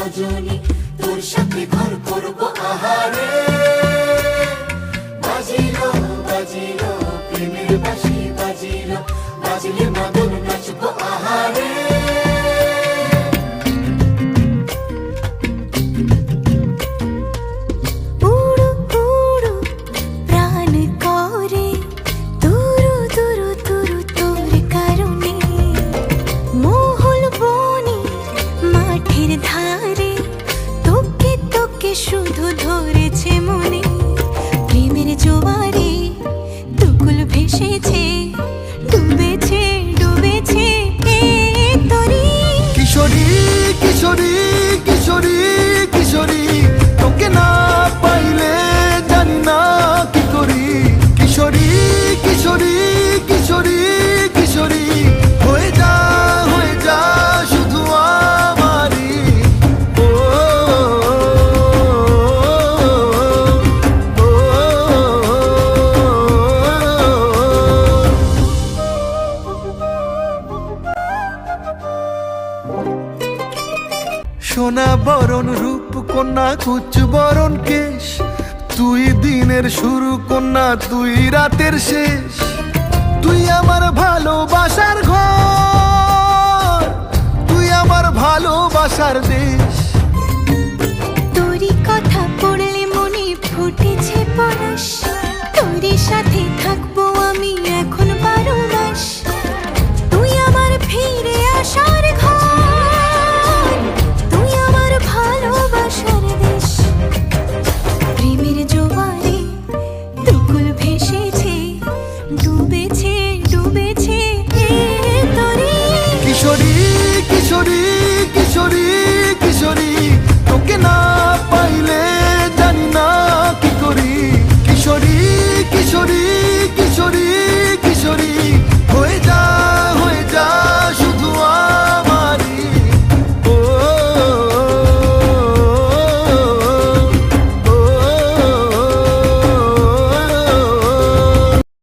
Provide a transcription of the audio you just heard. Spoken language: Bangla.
রজনী, তোর সাথে ঘর করব আহারে। বাজিলো বাজিলো প্রেমের বাঁশি, বাজিলো বাজলে মদন নাচব আহারে। শুধু ধরেছে মনে প্রেমের জোয়ারে, দুকুল ভেসেছে, ডুবেছে ডুবেছে তরি। কিশোরী কিশোরী কিশোরী কিশোরী, তোকে না পাইলে জানি না কি করি। কিশোরী কিশোরী কিশোরী কিশোরী, হয়ে যা শুধু আমারই। ও সোনা বরণ রূপ কন্যা, কুচ বরণ কেশ, তুই দিনের শুরু কন্যা, তুই রাতের শেষ। তুই আমার ভালোবাসার ঘর, তুই আমার ভালোবাসার দেশ।